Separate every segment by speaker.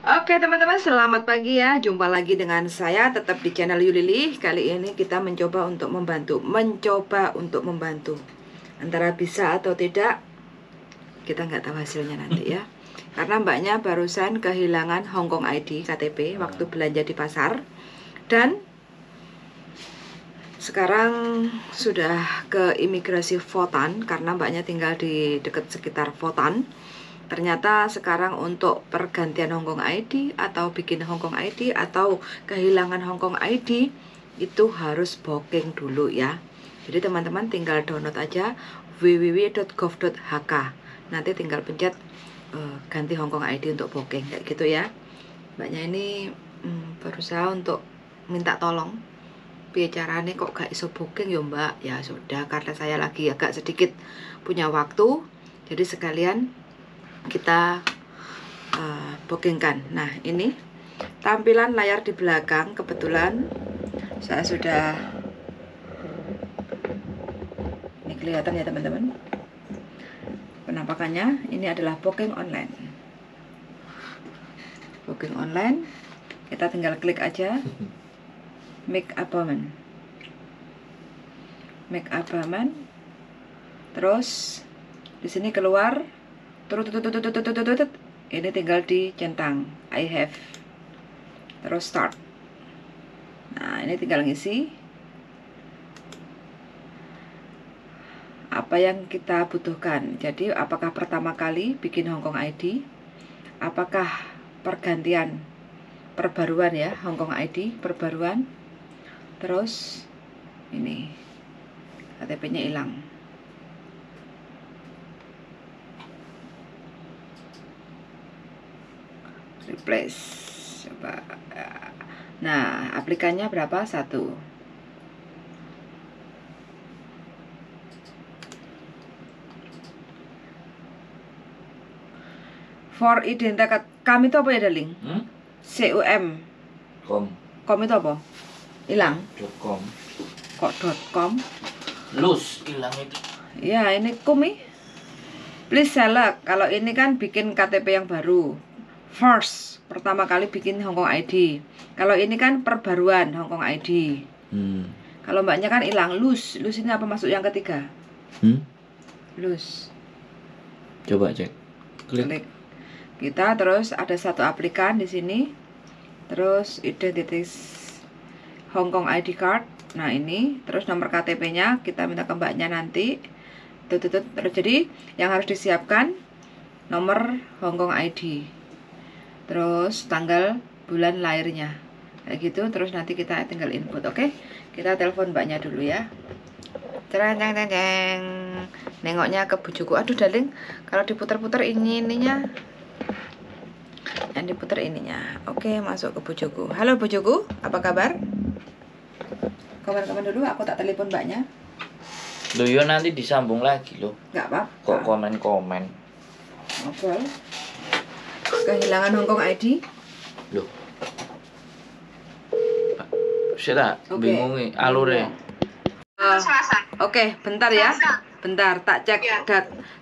Speaker 1: Oke teman-teman, selamat pagi ya. Jumpa lagi dengan saya tetap di channel Yulili. Kali ini kita mencoba untuk membantu. Antara bisa atau tidak, kita nggak tahu hasilnya nanti ya. Karena mbaknya barusan kehilangan Hongkong ID KTP waktu belanja di pasar. Dan sekarang sudah ke imigrasi Votan, karena mbaknya tinggal di dekat sekitar Votan. Ternyata sekarang untuk pergantian Hongkong ID atau bikin Hongkong ID atau kehilangan Hongkong ID itu harus booking dulu ya. Jadi teman-teman tinggal download aja www.gov.hk. Nanti tinggal pencet ganti Hongkong ID untuk booking kayak gitu ya. Mbaknya ini berusaha untuk minta tolong. Bicaranya kok gak iso booking ya mbak. Ya sudah, karena saya lagi agak sedikit punya waktu, jadi sekalian kita bookingkan. Nah, ini tampilan layar di belakang. Kebetulan saya sudah, ini kelihatan ya teman-teman, penampakannya. Ini adalah booking online. Booking online, kita tinggal klik aja make appointment, terus di sini keluar ini tinggal dicentang I have, terus start. Nah, ini tinggal ngisi apa yang kita butuhkan. Jadi apakah pertama kali bikin Hongkong ID, apakah perbaruan ya, Hongkong ID perbaruan, terus ini KTP-nya hilang. Replace, coba. Nah, aplikannya berapa? 1. For identitas kami itu apa ya darling? Com itu apa? Hilang.
Speaker 2: .com.
Speaker 1: Kok .com?
Speaker 2: Lus hilang itu.
Speaker 1: Ya, ini kumi. Please select. Kalau ini kan bikin KTP yang baru. First, pertama kali bikin Hongkong ID. Kalau ini kan perbaruan Hongkong ID. Kalau mbaknya kan hilang. Lus ini apa masuk yang ketiga? Lus.
Speaker 2: Coba cek.
Speaker 1: Klik. Kita terus ada satu aplikan di sini. Terus identitas Hongkong ID card. Nah, ini terus nomor KTP-nya kita minta ke mbaknya nanti. Terus jadi yang harus disiapkan nomor Hongkong ID. Terus tanggal bulan lahirnya kayak gitu. Terus nanti kita tinggal input. Oke, kita telepon mbaknya dulu ya. Cereng. Nengoknya ke bujuku. Aduh darling, kalau diputar-putar ininya, yang diputar ininya. Oke, masuk ke bujuku. Halo bujuku, apa kabar? Komen-komen dulu, aku tak telepon mbaknya.
Speaker 2: Loh, yo nanti disambung lagi loh.
Speaker 1: Nggak apa-apa.
Speaker 2: Kok komen-komen?
Speaker 1: Oke. Kehilangan Hongkong ID.
Speaker 2: Loh. Saya bingung nih alurnya.
Speaker 1: Oke, bentar ya. Bentar, tak cek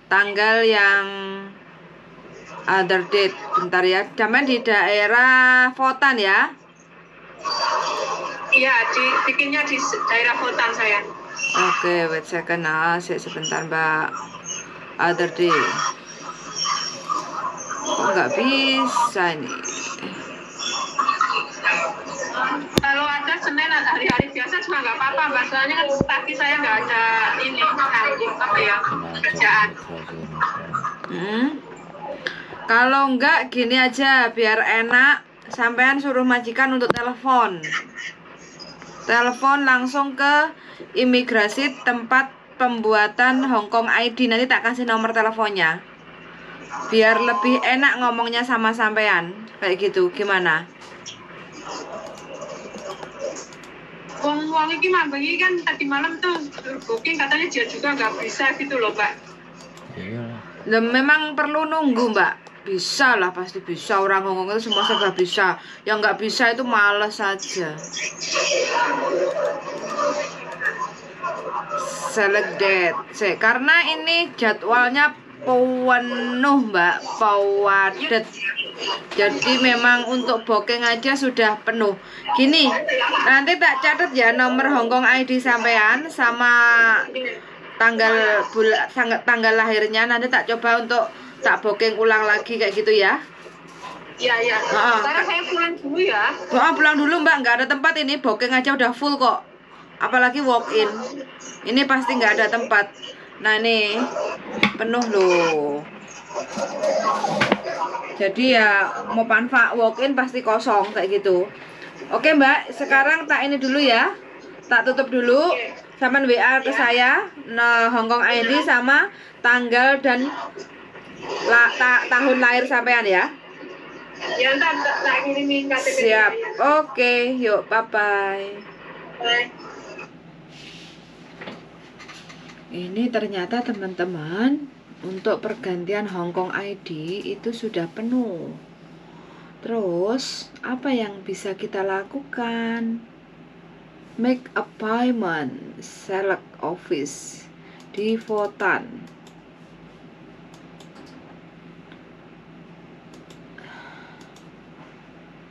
Speaker 1: tanggal yang other date. Bentar ya. Zaman di daerah Votan ya.
Speaker 3: Iya, bikinnya di daerah Votan saya.
Speaker 1: Oke, wait second. Sebentar mbak. Other date. Kok nggak bisa ini?
Speaker 3: Kalau ada Senin hari-hari biasa juga nggak apa-apa, mbak. Soalnya kan pagi saya nggak ada ini apa ya, kerjaan.
Speaker 1: Kalau enggak gini aja biar enak, sampean suruh majikan untuk telepon langsung ke imigrasi tempat pembuatan Hongkong ID. Nanti tak kasih nomor teleponnya biar lebih enak ngomongnya sama sampean kayak gitu. Gimana?
Speaker 3: Uang ini mah bagi kan tadi malam tuh booking katanya dia juga nggak bisa gitu loh mbak.
Speaker 1: Iya. Memang perlu nunggu mbak. Bisa lah, pasti bisa. Orang Hongkong itu semua serba bisa. Yang nggak bisa itu malas saja. Select date. Karena ini jadwalnya penuh Mbak, pawadet. Jadi memang untuk booking aja sudah penuh. Gini, nanti tak catat ya nomor Hongkong ID sampean sama tanggal lahirnya. Nanti tak coba untuk tak booking ulang lagi kayak gitu ya.
Speaker 3: Iya. Sekarang saya pulang dulu ya.
Speaker 1: Pulang dulu Mbak, nggak ada tempat ini, booking aja udah full kok. Apalagi walk in. Ini pasti nggak ada tempat. Nah ini penuh loh. Jadi ya mau walk in pasti kosong kayak gitu. Oke Mbak, sekarang tak ini dulu ya. Tak tutup dulu. Sama WA ke saya, Hongkong ID sama tanggal dan tahun lahir sampean ya.
Speaker 3: Ya ntar tak kirimin KTP.
Speaker 1: Siap. Oke, yuk bye-bye.
Speaker 3: Bye.
Speaker 1: Ini ternyata teman-teman untuk pergantian Hongkong ID itu sudah penuh. Terus apa yang bisa kita lakukan? Make appointment, select office di Votan.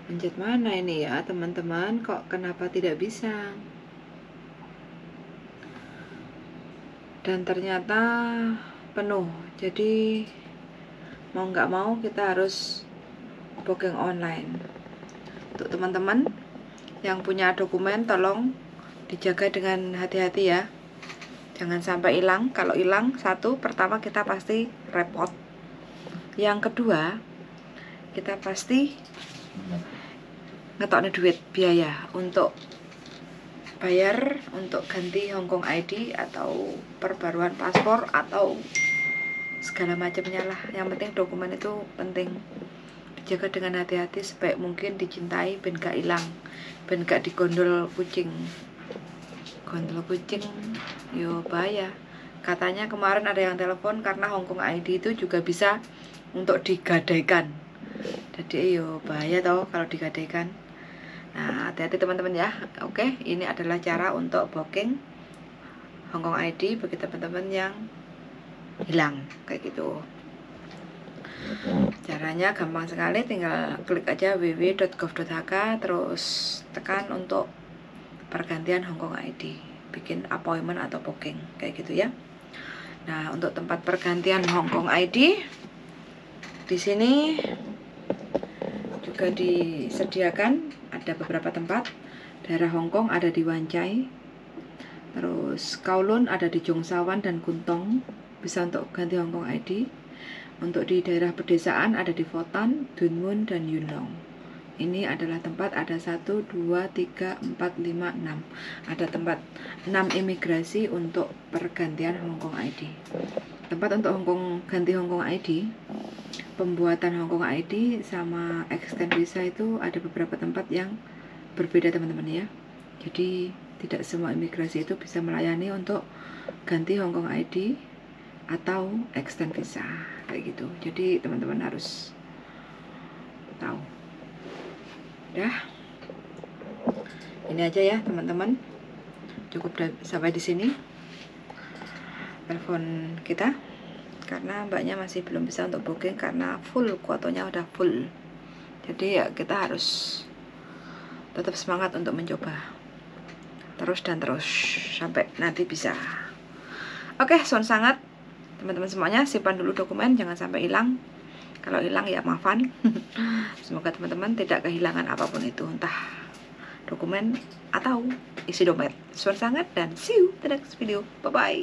Speaker 1: Pencet mana ini ya teman-teman? Kok kenapa tidak bisa? Dan ternyata penuh. Jadi mau nggak mau kita harus booking online. Untuk teman-teman yang punya dokumen tolong dijaga dengan hati-hati ya. Jangan sampai hilang. Kalau hilang, pertama kita pasti repot. Yang kedua, kita pasti ngetoknya duit biaya untuk bayar untuk ganti Hongkong ID atau perbaruan paspor atau segala macamnya lah. Yang penting dokumen itu penting dijaga dengan hati-hati sebaik mungkin, dicintai ben gak hilang, ben gak digondol kucing. Gondol kucing yo bahaya. Katanya kemarin ada yang telepon karena Hongkong ID itu juga bisa untuk digadaikan. Jadi yo bahaya toh kalau digadaikan. Nah, hati-hati teman-teman ya. Oke, ini adalah cara untuk booking Hongkong ID bagi teman-teman yang hilang kayak gitu. Caranya gampang sekali, tinggal klik aja www.gov.hk terus tekan untuk pergantian Hongkong ID, bikin appointment atau booking kayak gitu ya. Nah, untuk tempat pergantian Hongkong ID di sini juga disediakan ada beberapa tempat. Daerah Hongkong ada di Wan Chai, terus Kowloon ada di Cheung Sha Wan dan Kwun Tong, bisa untuk ganti Hongkong ID. Untuk di daerah pedesaan ada di Votan, Dun Mun dan Yuen Long. Ini adalah tempat, ada 1, 2, 3, 4, 5, 6. Ada tempat 6 imigrasi untuk pergantian Hongkong ID. Tempat untuk ganti Hongkong ID, pembuatan Hongkong ID sama extend visa itu ada beberapa tempat yang berbeda teman-teman ya. Jadi tidak semua imigrasi itu bisa melayani untuk ganti Hongkong ID atau extend visa kayak gitu. Jadi teman-teman harus tahu. Dah, ini aja ya teman-teman, cukup sampai di sini telepon kita, karena mbaknya masih belum bisa untuk booking karena full, kuotanya udah full. Jadi ya kita harus tetap semangat untuk mencoba terus dan terus sampai nanti bisa. Oke, son sangat teman-teman semuanya, simpan dulu dokumen, jangan sampai hilang. Kalau hilang ya maafan. Semoga teman-teman tidak kehilangan apapun itu, entah dokumen atau isi dompet. Suara sangat dan see you the next video. Bye bye.